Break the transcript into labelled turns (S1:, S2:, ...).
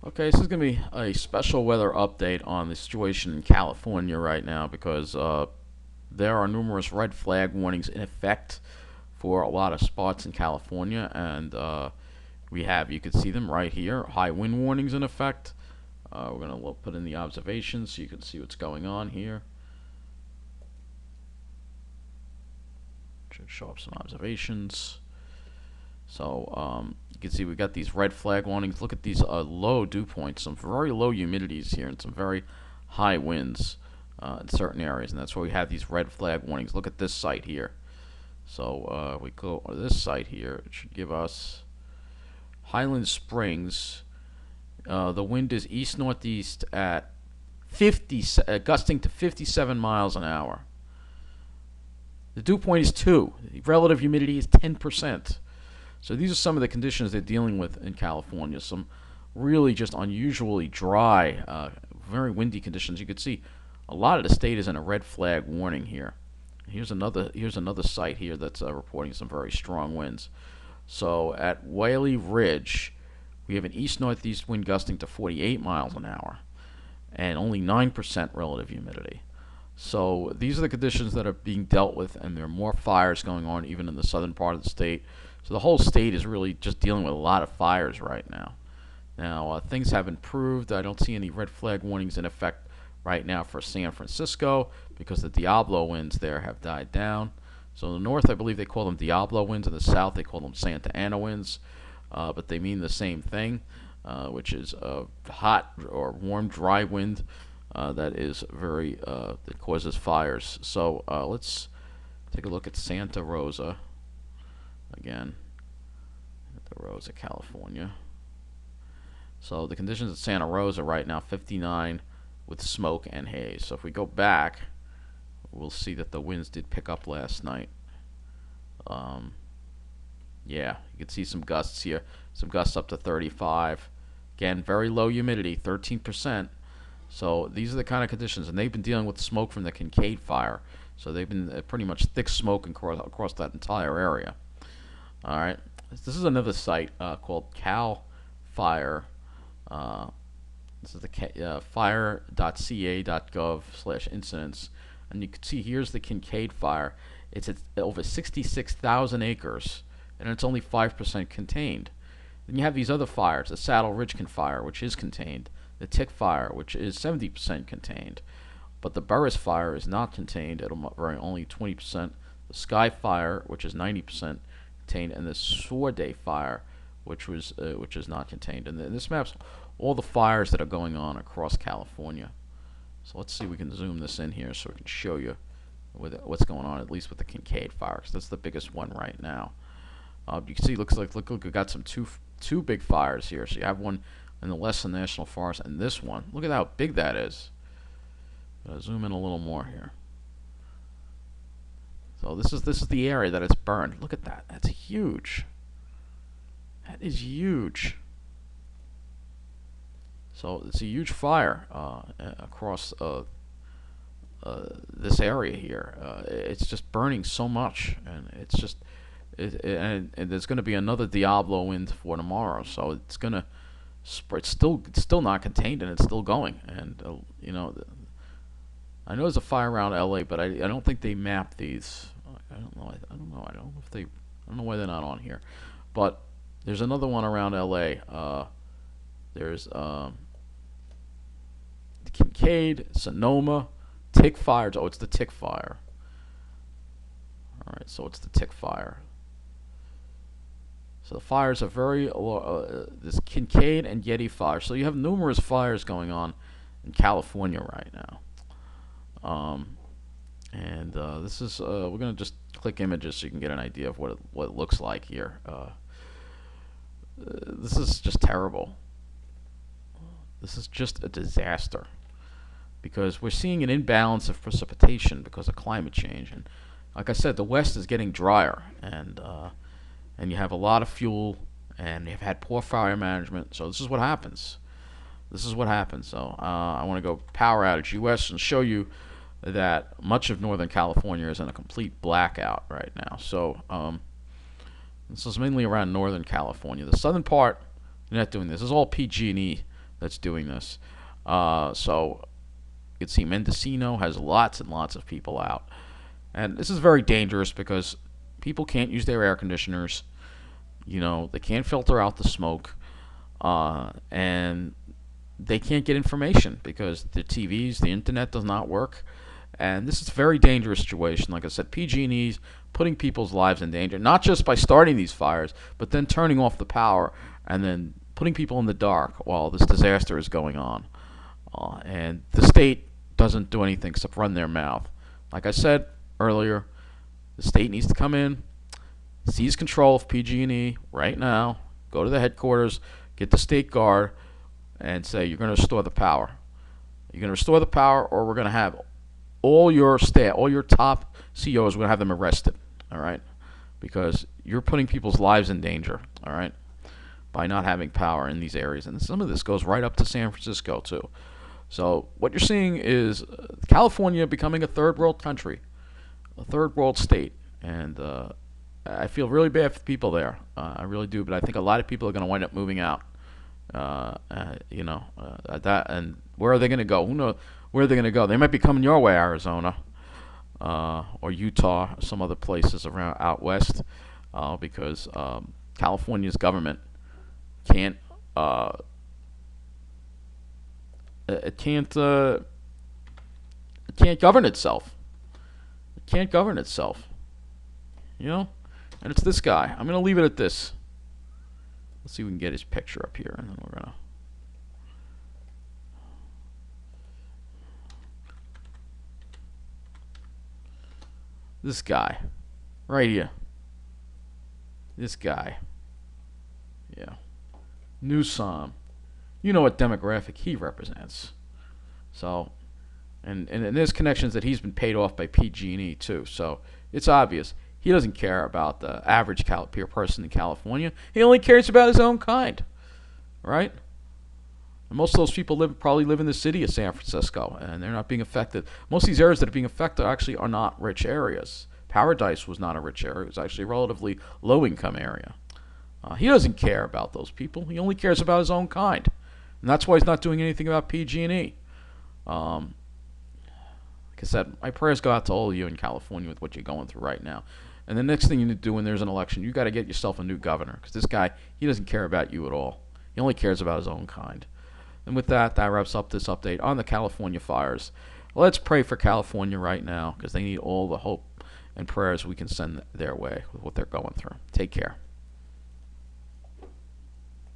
S1: Okay, this is going to be a special weather update on the situation in California right now because there are numerous red flag warnings in effect for a lot of spots in California, and you can see them right here, high wind warnings in effect. We're going to put in the observations so you can see what's going on here. Should show up some observations. So you can see we got these red flag warnings. Look at these low dew points, some very low humidities here, and some very high winds in certain areas, and that's why we have these red flag warnings. Look at this site here. So we go to this site here. It should give us Highland Springs. The wind is east northeast at 50, gusting to 57 miles an hour. The dew point is 2. The relative humidity is 10%. So these are some of the conditions they're dealing with in California. Some really just unusually dry, very windy conditions. You can see a lot of the state is in a red flag warning here. Here's another site here that's reporting some very strong winds. So at Whaley Ridge, we have an east-northeast wind gusting to 48 miles an hour and only 9% relative humidity. So these are the conditions that are being dealt with, and there are more fires going on even in the southern part of the state. So the whole state is really just dealing with a lot of fires right now. Now, things have improved. I don't see any red flag warnings in effect right now for San Francisco because the Diablo winds there have died down. So in the north, I believe they call them Diablo winds. In the south, they call them Santa Ana winds. But they mean the same thing, which is a hot or warm, dry wind that is that causes fires. So let's take a look at Santa Rosa again, Santa Rosa, California. So the conditions at Santa Rosa right now, 59 with smoke and haze. So if we go back, we'll see that the winds did pick up last night. Yeah, you can see some gusts here. Some gusts up to 35. Again, very low humidity, 13%. So these are the kind of conditions, and they've been dealing with smoke from the Kincaid fire. So they've been pretty much thick smoke across that entire area. All right, this is another site called Cal Fire. This is the fire.ca.gov/incidents, and you can see here's the Kincaid fire. It's at over 66,000 acres, and it's only 5% contained. Then you have these other fires, the Saddle Ridge fire, which is contained, the Tick fire, which is 70% contained, but the Burris fire is not contained at only 20%. The Sky fire, which is 90% contained, and the Swarday fire, which is not contained. And this maps all the fires that are going on across California. So let's see if we can zoom this in here so we can show you what's going on, at least with the Kincaid fire, because that's the biggest one right now. You can see, look, we got some two big fires here. So you have one in the Western National Forest, and this one. Look at how big that is. Zoom in a little more here. So this is the area that it's burned. Look at that. That's huge. That is huge. So it's a huge fire across this area here. It's just burning so much, and it's just and there's going to be another Diablo wind for tomorrow. So it's going to spread. It's still not contained, and it's still going. And you know, I know there's a fire around LA, but I don't think they map these. I don't know. I don't know if they. I don't know why they're not on here. But there's another one around LA. There's Kincaid, Sonoma, Tick fires. Oh, it's the Tick fire. All right, so it's the Tick fire. So the fires are very this Kincaid and Yeti fire. So you have numerous fires going on in California right now. And this is we're gonna just click images so you can get an idea of what it looks like here. This is just terrible. This is just a disaster because we're seeing an imbalance of precipitation because of climate change, and like I said, the West is getting drier, and you have a lot of fuel, and you've had poor fire management. So this is what happens. So I want to go power outage U.S. and show you that much of Northern California is in a complete blackout right now. So this is mainly around Northern California. The southern part, they're not doing this. This is all PG&E that's doing this. So you can see Mendocino has lots and lots of people out. And this is very dangerous because people can't use their air conditioners. They can't filter out the smoke. And they can't get information because the TVs, the internet does not work. And this is a very dangerous situation. Like I said, PG&E's putting people's lives in danger, not just by starting these fires, but then turning off the power and then putting people in the dark while this disaster is going on. And the state doesn't do anything except run their mouth. Like I said earlier, the state needs to come in, seize control of PG&E right now, go to the headquarters, get the state guard, and say, you're going to restore the power. You're going to restore the power, or we're going to have all your staff, all your top CEOs, we're going to have them arrested, all right? Because you're putting people's lives in danger, all right, by not having power in these areas. And some of this goes right up to San Francisco, too. So what you're seeing is California becoming a third world country, a third world state. And I feel really bad for the people there. I really do. But I think a lot of people are going to wind up moving out. That, and where are they going to go? Who knows where are they going to go? They might be coming your way, Arizona, or Utah, or some other places around out west, because California's government can't it can't govern itself. It can't govern itself. And it's this guy. I'm gonna leave it at this. Let's see if we can get his picture up here, and then we're gonna. This guy, right here. This guy. Yeah. Newsom. You know what demographic he represents. So, and there's connections that he's been paid off by PG&E too. So it's obvious he doesn't care about the average person in California. He only cares about his own kind, right? And most of those people probably live in the city of San Francisco, and they're not being affected. Most of these areas that are being affected actually are not rich areas. Paradise was not a rich area. It was actually a relatively low-income area. He doesn't care about those people. He only cares about his own kind. And that's why he's not doing anything about PG&E. Like I said, my prayers go out to all of you in California with what you're going through right now. And the next thing you need to do when there's an election, you got to get yourself a new governor. Because this guy, he doesn't care about you at all. He only cares about his own kind. And with that, that wraps up this update on the California fires. Let's pray for California right now because they need all the hope and prayers we can send their way with what they're going through. Take care.